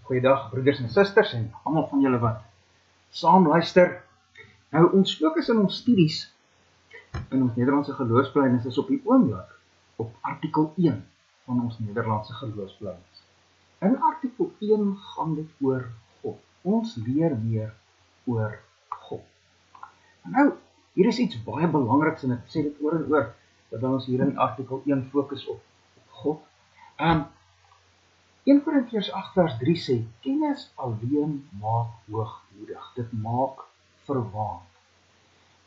Goeiedag broeders en susters en almal van julle wat saam luister. Nou ons fokus in ons studies in ons Nederlandse geloofsbelijdenis is op die oomblik op artikel 1 van ons Nederlandse geloofsbelijdenis. In artikel 1 gaan dit oor God. Ons leer meer oor God. Nou, hier is iets baie belangriks en ek sê dit oor en oor dat ons hier in artikel 1 fokus op God. 1 Korintiërs 8 vers 3 sê, kennis alleen maak hoogmoedig, dit maak verwaand.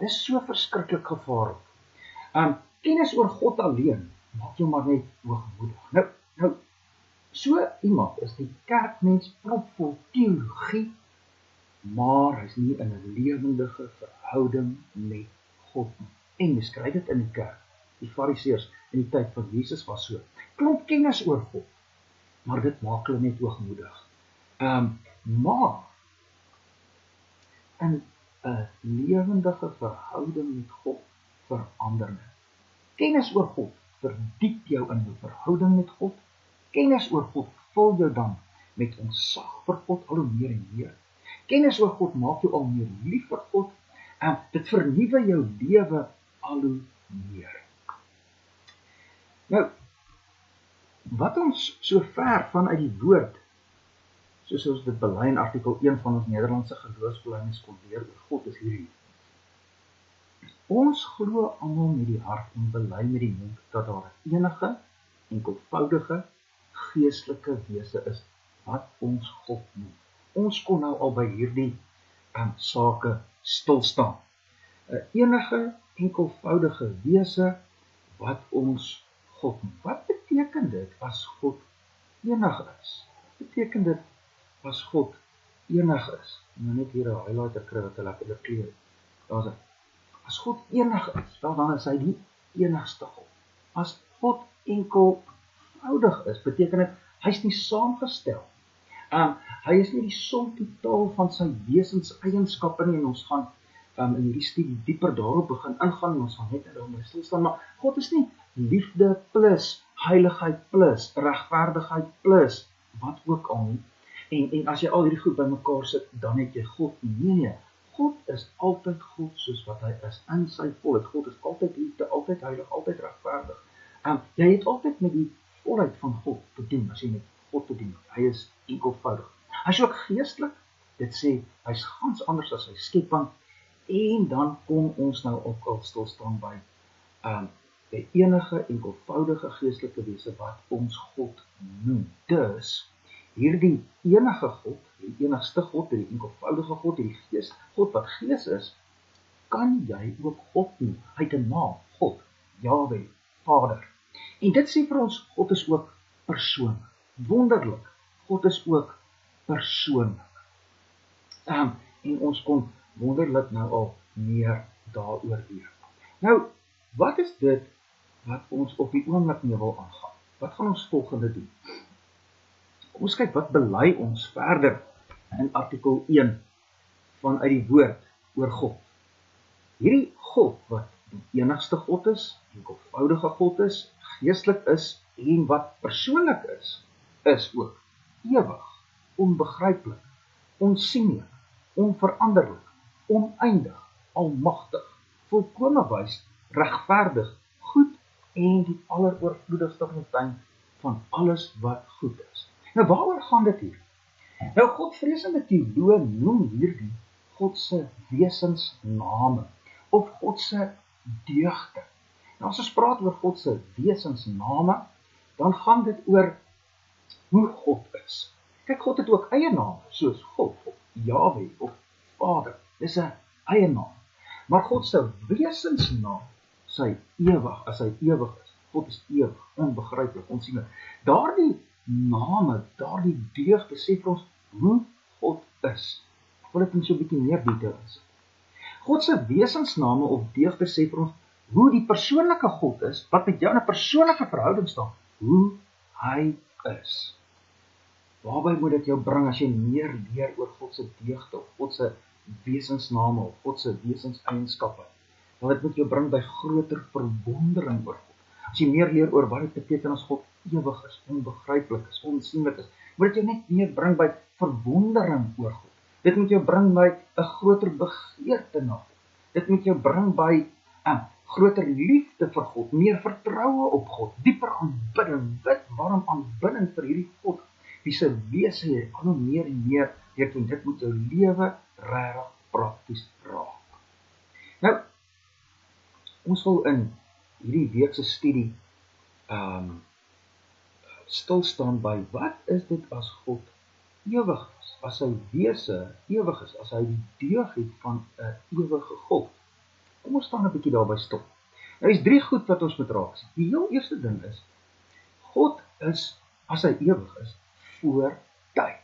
Dit is so verskriklik gevaarlik. Kennis oor God alleen maak jou maar net hoogmoedig. Nou, so iemand is die kerkmens propvol teologie, maar hy is nie in 'n lewendige verhouding met God nie. En jy skryf dit in die kerk. Die fariseërs in die tyd van Jesus was so. Klomp kennis oor God, maar dit maak hulle net hoogmoedig. Maar in 'n lewendige verhouding met God verander dit. Kennis oor God verdiep jou in jou verhouding met God. Kennis oor God vul jou dan met ontzag vir God al hoe meer en meer. Kennis oor God maak jou al meer lief vir God. Dit vernuwe jou lewe al hoe meer. Nou, wat ons so ver vanuit die woord, soos ons dit bely in artikel 1 van ons Nederlandse geloofsbelijdenis kon leer oor God, is hierdie. Ons glo almal met die hart en bely met die mond dat daar 'n enige, enkelvoudige, geestelike wese is wat ons God noem. Ons kon nou al by hierdie sake stilstaan. 'n enige, enkelvoudige wese wat ons God noem. Wat beteken dit as God enig is? Wat beteken dit as God enig is? Nou net hier 'n highlighter kry wat 'n lekkerder kleur het. Daar's dit. As God enig is, wel dan is hy die enigste God. As God enkelvoudig is, beteken dit hy's nie saamgestel. Hy is nie die som totaal van sy wesenseienskappe nie, en ons gaan in hierdie studie dieper daarop begin ingaan, en ons gaan net daarmee stilstaan, maar God is nie liefde plus, heiligheid plus, regverdigheid plus, wat ook al nie. En as jy al hierdie goed bymekaar sit, dan het jy God nie. Nee, God is altyd God soos wat hy is, in sy volheid. God is altyd liefde, altyd heilig, altyd regverdig. Jy het altyd met die volheid van God te doen, as jy met God te doen. Hy is enkelvoudig. Hy is ook geestelik, dit sê, hy is gans anders as sy skepping, en dan kom ons nou ook al stilstaan by die enige, enkelvoudige geestelike wese wat ons God noem. Dus, hierdie enige God, die enigste God, die enkelvoudige God, die gees, God wat gees is, kan jy ook God noem. Hy het 'n naam, God, Jahwe, Vader. En dit sê vir ons, God is ook persoonlik. Wonderlik, God is ook persoonlik. En ons kon wonderlik nou al meer daaroor leer. Nou, wat is dit wat ons op die oomblik mee wil aangaan? Wat gaan ons volgende doen? Kom ons kyk, wat bely ons verder in artikel 1 vanuit die woord oor God. Hierdie God wat die enigste God is, enkelvoudige God is, geestelik is en wat persoonlik is ook ewig, onbegryplik, onsienlik, onveranderlik, oneindig, almagtig, volkome wys, regverdig, goed en die alleroorvloedigste fontein van alles wat goed is. Nou waaroor gaan dit hier? Nou Godvreesende teoloë noem hierdie God se wesensname of God se deugde. Nou as ons praat oor God se wesensname, dan gaan dit oor hoe God is. Kyk, God het ook eie name, soos God, of Jahwe, of Vader. Dis 'n eie naam. Maar God se wesensnaam, sy ewig, as hy ewig is. God is ewig, onbegryplik, onsienlik. Daardie name, daardie deugde sê vir ons hoe God is. Ek wil dit in so 'n bietjie meer detail insit. God se wesensname of deugde sê vir ons hoe die persoonlike God is, wat met jou in 'n persoonlike verhouding staan, hoe hy is. Waarby moet dit jou bring as jy meer leer oor God se deugde of God se wesensname of God se wesenseienskappe? Want dit moet jou bring by groter verwondering oor God. As jy meer leer oor wat dit beteken as God ewig is, onbegryplik is, onsienlik is. Moet jou net meer bring by verwondering oor God. Dit moet jou bring by 'n groter begeerte na God. Dit moet jou bring by 'n groter liefde vir God, meer vertroue op God, dieper aanbidding, wit warm aanbidding vir hierdie God, wie se wese jy al hoe meer en meer leer doen. Dit moet jou lewe regtig prakties raak. Nou, ons wil in hierdie week se studie stilstaan by, wat is dit as God ewig is, as sy wese ewig is, as hy die deug het van 'n ewige God. Kom ons staan 'n bietjie daarby stil. Nou is 3 goed wat ons moet raak sien. Die heel eerste ding is, God is, as hy ewig is, voor tyd.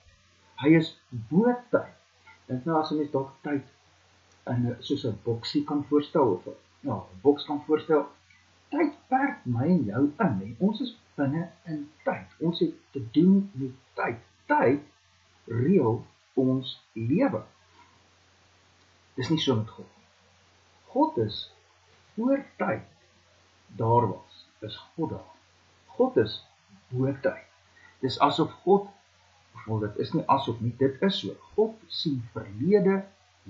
Hy is bo tyd. Dink nou as 'n mens dalk tyd in soos 'n boksie kan voorstel, of 'n boks kan voorstel, tyd perk my en jou in, en ons is binne in tyd. Ons het te doen met tyd. Tyd reël ons lewe. Dis nie so met God. God is voor tyd daar was, is God daar. God is bo tyd. Dis asof God, of dit is nie asof nie, dit is so. God sien verlede,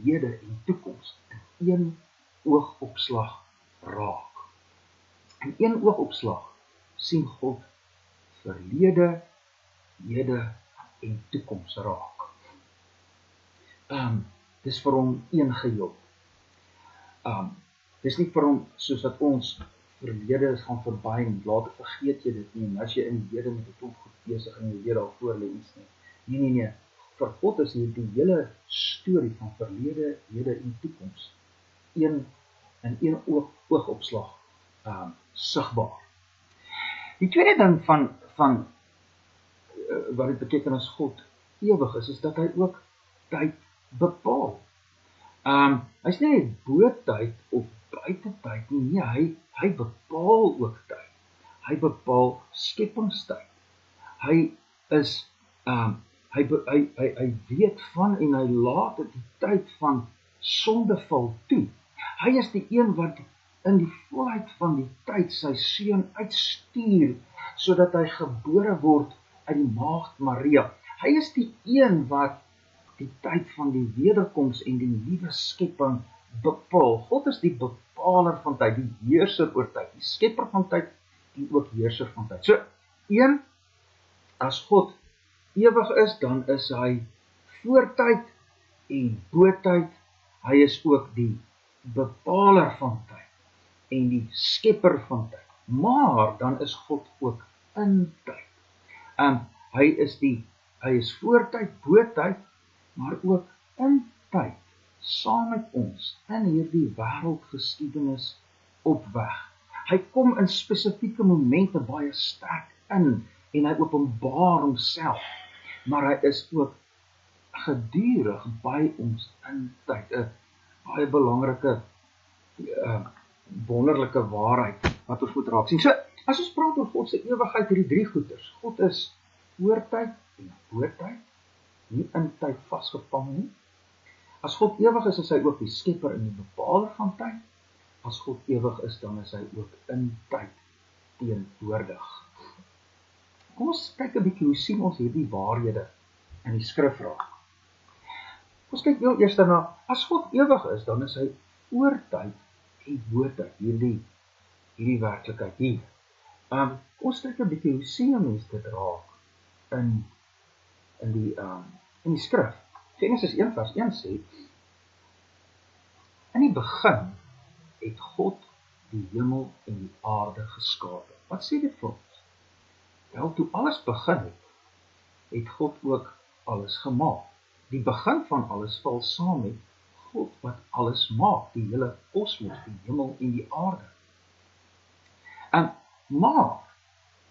hede en toekoms in een oogopslag raak. In een oogopslag sien God verlede, hede en toekoms raak. Dis vir hom een geheel. Dis nie vir hom soos dat ons verlede is gaan verby en later vergeet jy dit nie, en as jy in die hede met 'n klomp goed besig en jy weet daarvoor lê iets nie. Nee. Vir God is hier die hele storie van verlede, hede en toekoms in een oogopslag sigbaar. Die tweede ding van wat dit beteken as God ewig is dat hy ook tyd bepaal. Hy's nie net bo tyd of buite tyd nie, nee, hy bepaal ook tyd. Hy bepaal skepingstyd. Hy is hy weet van en hy laat die tyd van sondeval toe. Hy is die een wat in die volheid van die tyd sy seun uitstuur, sodat hy gebore word uit die maagd Maria. Hy is die een wat die tyd van die wederkoms en die nuwe skepping bepaal. God is die bepaler van tyd, die heerser oor tyd, die skepper van tyd en ook heerser van tyd. So, as God ewig is, dan is hy voor tyd en bo tyd. Hy is ook die bepaler van tyd en die skepper van tyd. Maar dan is God ook in tyd. Hy is voor tyd, bo tyd, maar ook in tyd, saam met ons in hierdie wêreldgeskiedenis op weg. Hy kom in spesifieke momente baie sterk in en hy openbaar homself, maar hy is ook gedurig by ons in tyd. 'n baie belangrike, wonderlike waarheid wat ons moet raak sien. So, as ons praat oor God se ewigheid, hierdie 3 goeters, God is voor tyd en bo tyd, nie in tyd vasgevang nie. As God ewig is hy ook die skepper en die bepaler van tyd. As God ewig is, dan is hy ook in tyd teenwoordig. Kom ons kyk 'n bietjie, hoe sien ons hierdie waarhede in die skrif raak. Ons kyk heel eers daarna, as God ewig is, dan is hy voor tyd en bo tyd, hierdie werklikheid hier. Ons kyk 'n bietjie, hoe sien 'n mens dit raak in die skrif. Genesis 1 vers 1 sê, in die begin het God die hemel en die aarde geskape. Wat sê dit vir ons? Wel, toe alles begin het God ook alles gemaak. Die begin van alles val saam met God wat alles maak, die hele kosmos, die hemel en die aarde. Maar,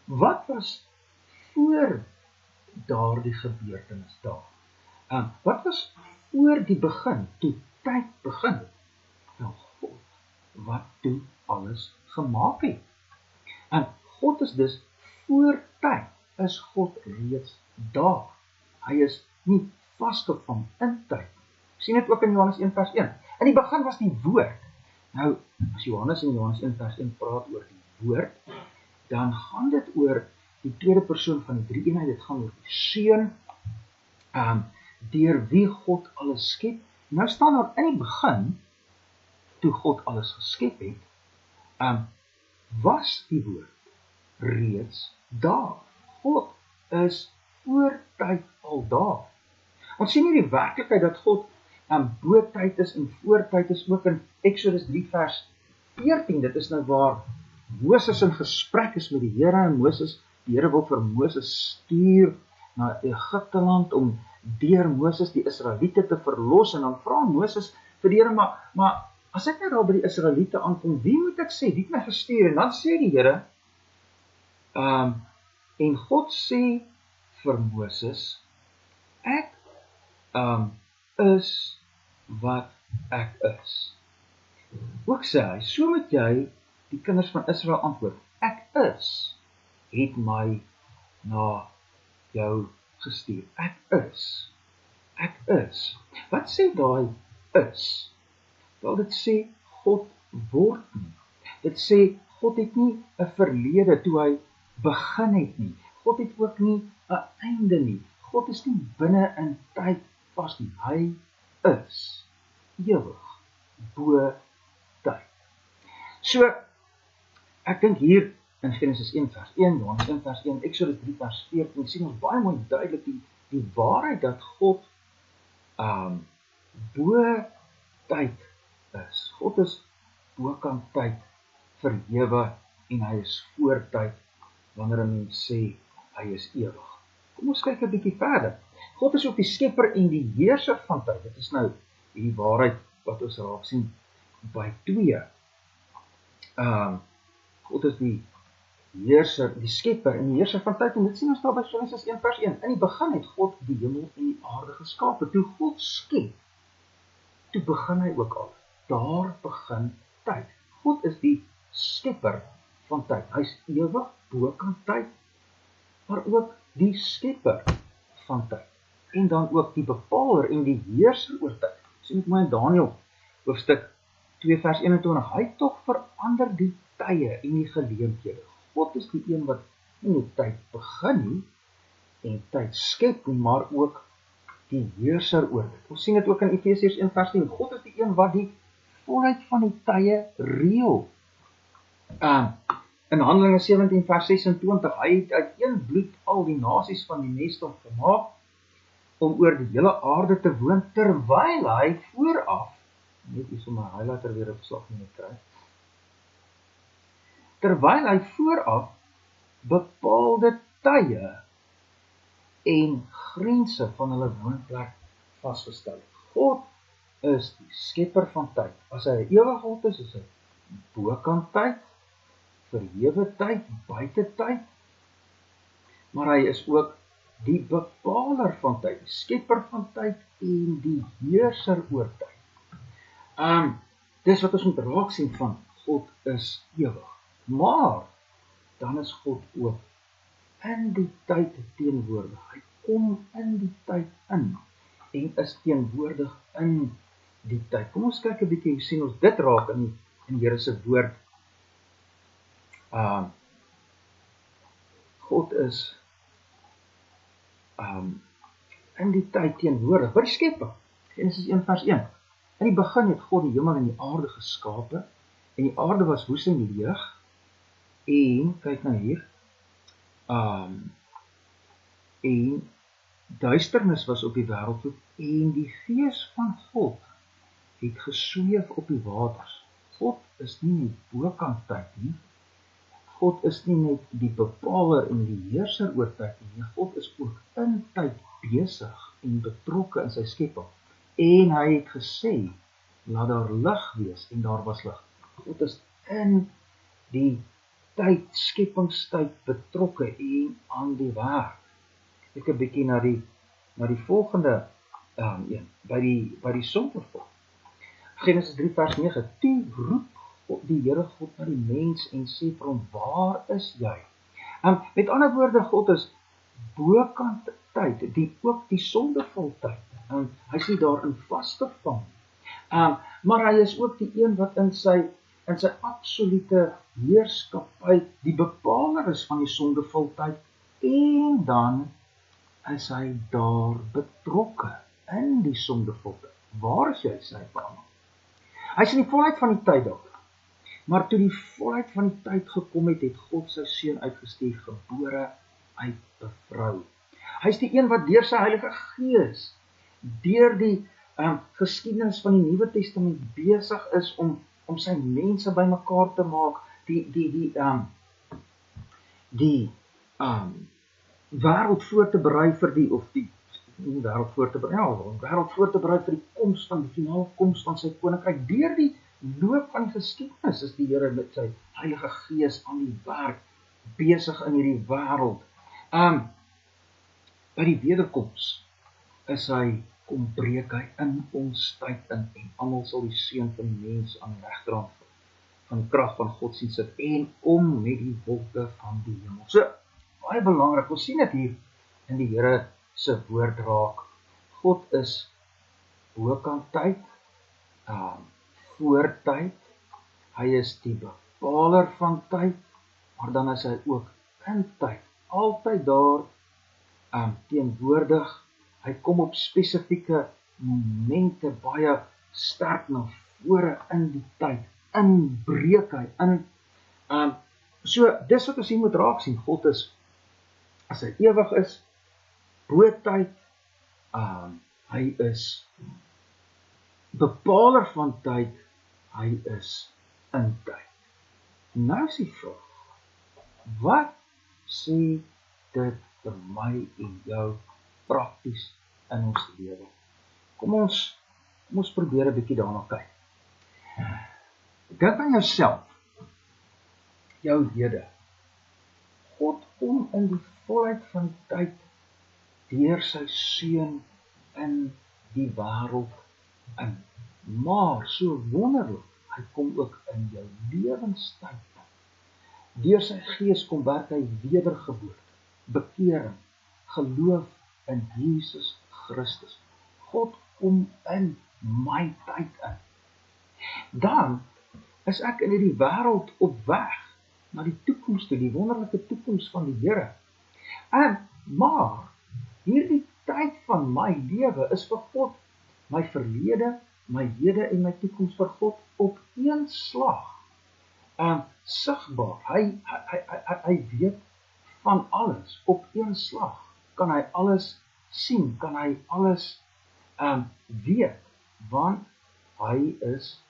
wat was voor daardie gebeurtenis daar? Wat was voor die begin, toe tyd begin? Nou, God, wat toe alles gemaak het. God is dus voor tyd, is God reeds daar. Hy is nie vasgevang in tyd. Sien dit ook in Johannes 1 vers 1. In die begin was die woord. Nou, as Johannes in Johannes 1 vers 1 praat oor die woord, dan gaan dit oor die tweede persoon van die drie-eenheid. Dit gaan oor die Seun, deur wie God alles skep. Nou staan daar in die begin, toe God alles geskep het, was die woord reeds daar. God is voor tyd al daar. Ons sien hier die werklikheid dat God bo tyd is en voor tyd is, ook in Exodus 3 vers 14. Dit is nou waar Moses in gesprek is met die Here, en die Here wil vir Moses stuur na Egipte land om deur Moses die Israeliete te verlos, en dan vra Moses vir die Here, maar as ek nou daar by die Israeliete aankom, wie moet ek sê, wie het my gestuur? En dan sê die Here, en God sê vir Moses, ek is wat ek is. Ook sê hy, so moet jy die kinders van Israel antwoord, ek het my na jou gestuur. Ek is. Wat sê daai is? Wel, dit sê God word nie. Dit sê God het nie 'n verlede toe hy begin het nie. God het ook nie 'n einde nie. God is nie binne in tyd vas nie. Hy is ewig bo tyd. So, ek dink hier in Genesis 1 vers 1, Johannes 1 vers 1, Exodus 3 vers 14, sien ons baie mooi duidelik die waarheid dat God bo tyd is. God is bokant tyd verhewe, en hy is voor tyd wanneer 'n mens sê hy is ewig. Kom ons kyk 'n bietjie verder. God is ook die skepper en die heerser van tyd. Dit is nou die waarheid wat ons raak sien by 2. God is die heerser, die skepper en die heerser van tyd, en dit sien ons daar by Genesis 1 vers 1. In die begin het God die hemel en die aarde geskape. Toe God skep, toe begin hy ook al. Daar begin tyd. God is die skepper van tyd. Hy is ewig bokant tyd, maar ook die skepper van tyd. En dan ook die bepaler en die heerser oor tyd. Sien met my in Daniël, hoofstuk 2 vers 21. Hy tog verander die tye en die geleenthede. God is die een wat nie met tyd begin nie, en tyd skep nie, maar ook die heerser oor dit. Ons sien dit ook in Efesiërs 1 vers 10. God is die een wat die volheid van die tye reël. In Handelinge 17 vers 26, hy het uit een bloed al die nasies van die nesdom gemaak, om oor die hele aarde te woon, terwyl hy vooraf, net hier so my highlighter weer op slag moet kry, terwyl hy vooraf bepaalde tye en grense van hulle woonplek vasgestel het. God is die skepper van tyd. As hy 'n ewige God is hy bokant tyd, verhewe tyd, buite tyd, maar hy is ook die bepaler van tyd, die skepper van tyd en die heerser oor tyd. Dis wat ons moet raak sien van God is ewig. Maar dan is God ook in die tyd teenwoordig. Hy kom in die tyd in en is teenwoordig in die tyd. Kom ons kyk 'n bietjie hoe sien ons dit raak in Here se woord. God is in die tyd teenwoordig. By die skepping, Genesis 1 vers 1. In die begin het God die hemel en die aarde geskape, en die aarde was woes en leeg, en, kyk nou hier, en duisternis was op die wêreld, en die gees van God het gesweef op die waters. God is nie net bokant tyd nie, God is nie net die bepaler en die heerser oor tyd nie, God is ook in tyd besig en betrokke in sy skepping. En hy het gesê, laat daar lig wees, en daar was lig. God is in die tyd, skepingstyd betrokke en aan die werk. Ek 'n bietjie na die volgende een, by die sondeval. Genesis 3 vers 9, toe roep die Here God na die mens en sê vir hom, waar is jy? Met ander woorde, God is bokant tyd, ook die sondeval tyd. Hy is nie daarin vasgevang. Maar hy is ook die een wat in sy absolute heerskappy die bepaler is van die sondeval tyd En dan is hy daar betrokke in die sondevolke. Waar is jy, sy Vader? Hy is in die volheid van die tyd daar. Maar toe die volheid van die tyd gekom het, het God sy seun uitgestuur, gebore uit 'n vrou. Hy is die een wat deur sy Heilige Gees, deur die geskiedenis van die Nuwe Testament besig is om sy mense bymekaar te maak, die wêreld voor te berei vir wêreld voor te berei vir die koms van die finale koms van sy koninkryk. Deur die loop van die geskiedenis is die Here met sy Heilige Gees aan die werk, besig in hierdie wêreld. By die wederkoms is hy, kom breek hy in ons tyd in, en almal sal die seun van die mens aan die regterhand van die krag van God sien sit, en kom met die wolke van die hemel. So, baie belangrik, ons sien dit hier in die Here se woord raak. God is bokant tyd, voor tyd, hy is die bepaler van tyd, maar dan is hy ook in tyd, altyd daar, teenwoordig. Hy kom op spesifieke momente baie sterk na vore in die tyd, inbreek hy in. So, dis wat ons hier moet raak sien. God is, as hy ewig is, bo tyd, hy is bepaler van tyd, hy is in tyd. Nou is die vraag, wat sê dit vir my en jou prakties in ons lewe? Kom ons probeer 'n bietjie daarna kyk. Dink aan jouself, jou hede. God kom in die volheid van tyd deur sy seun in die wêreld in. Maar so wonderlik, hy kom ook in jou lewenstyd. Deur sy Gees kom werk hy wedergeboorte, bekering, geloof in Jesus Christus. God kom in my tyd in. Dan is ek in hierdie wêreld op weg na die toekoms toe, die wonderlike toekoms van die Here. Maar hierdie tyd van my lewe is vir God, my verlede, my hede en my toekoms vir God op een slag. Sigbaar, hy weet van alles op een slag. Kan hy alles sien, kan hy alles weet, want hy is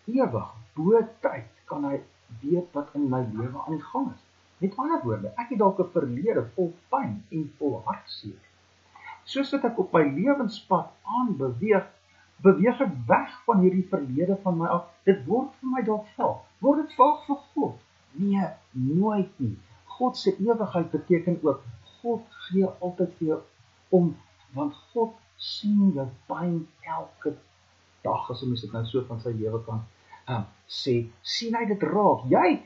ewig, bo tyd, kan hy weet wat in my lewe aan die gang is. Met ander woorde, ek het dalk 'n verlede vol pyn en vol hartseer. Soos wat ek op my lewenspad aanbeweeg, beweeg ek weg van hierdie verlede van my af. Dit word vir my dalk vaag. Word dit vaag vir God? Nee, nooit nie. God se ewigheid beteken ook, God gee altyd vir jou om, want God sien jou pyn elke dag, as ons dit nou so van sy lewe kan sê, sien hy dit raak. Jy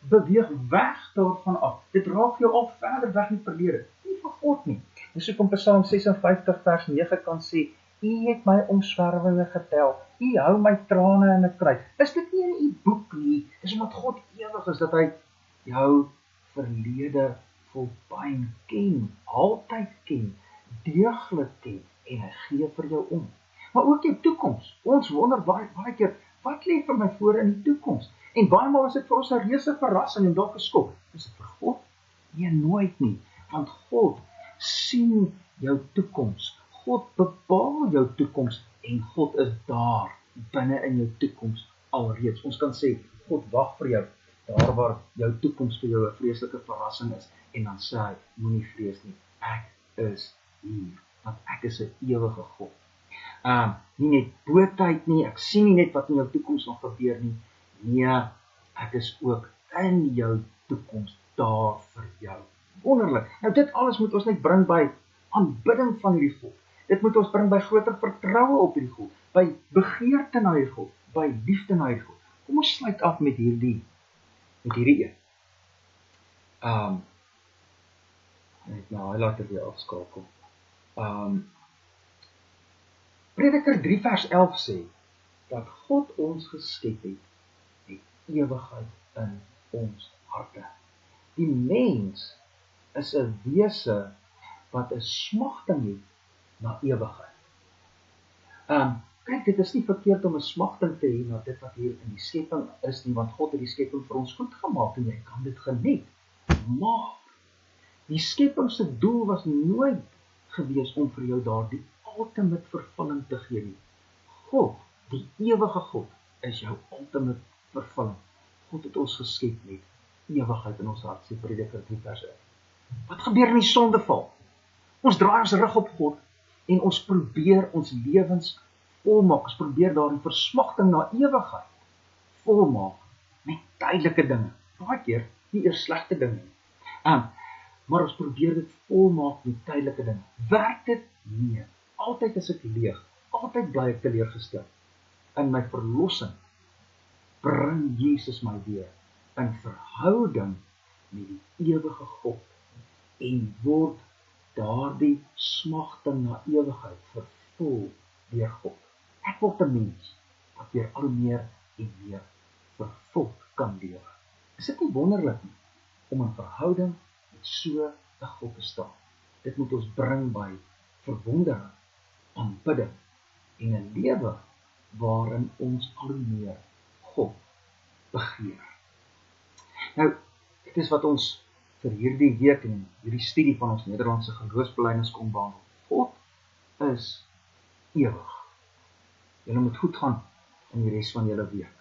beweeg weg daarvan af. Dit raak jou al verder weg in die verlede. Nie vir God nie. Dis hoekom Psalm 56 vers 9 kan sê, U het my omswervinge getel, U hou my trane in 'n kruik. Is dit nie in U boek nie? Dis omdat God ewig is, dat hy jou verlede vol pyn ken, altyd ken, deeglik ken, en hy gee vir jou om. Maar ook jou toekoms. Ons wonder baie keer, wat lê vir my voor in die toekoms? En baie maal is dit vir ons 'n reuse verrassing en dalk 'n skok. Is dit vir God? Nee, nooit nie. Want God sien jou toekoms. God bepaal jou toekoms en God is daar binne in jou toekoms alreeds. Ons kan sê, God wag vir jou daar waar jou toekoms vir jou 'n vreeslike verrassing is, en dan sê hy, moenie vrees nie, ek is hier, want ek is 'n ewige God. Nie net bo tyd nie, ek sien nie net wat in jou toekoms nog gebeur nie, nee, ek is ook in jou toekoms daar vir jou. Wonderlik. Nou dit alles moet ons net bring by aanbidding van hierdie God. Dit moet ons bring by groter vertroue op hierdie God, by begeerte na hierdie God, by liefde na hierdie God. Kom ons sluit af met hierdie een. Hy laat dit weer afskakel. Prediker 3 vers 11 sê, dat God ons geskep het, met ewigheid in ons harte. Die mens is 'n wese wat 'n smagting het na ewigheid. Kyk, dit is nie verkeerd om 'n smagting te hê na dit wat hier in die skepping is nie, want God het die skepping vir ons goed gemaak en jy kan dit geniet. Maar die skepping se doel was nooit gewees om vir jou daardie ultimate vervulling te gee nie. God, die ewige God, is jou ultimate vervulling. God het ons geskep met ewigheid in ons hart, sê Prediker 3 vers 1. Wat gebeur in die sondeval? Ons draai ons rug op God en ons probeer ons lewens volmaak. Ons probeer daardie versmagting na ewigheid volmaak met tydelike dinge. Baie keer nie eers slegte dinge nie. Maar ons probeer dit volmaak met tydelike dinge. Werk dit? Nee. Altyd is ek leeg. Altyd bly ek teleurgestel. In my verlossing bring Jesus my weer in verhouding met die ewige God en word daardie smagting na ewigheid vervul deur God. Ek word 'n mens wat weer al meer en meer vervuld kan lewe. Is dit nie wonderlik nie om in verhouding met so 'n God te staan? Dit moet ons bring by verwondering, aanbidding en 'n lewe waarin ons al meer God begeer. Nou, dit is wat ons vir hierdie week en hierdie studie van ons Nederlandse geloofsbelijdenis kom behandel. God is ewig. Julle moet goed gaan in die res van julle week.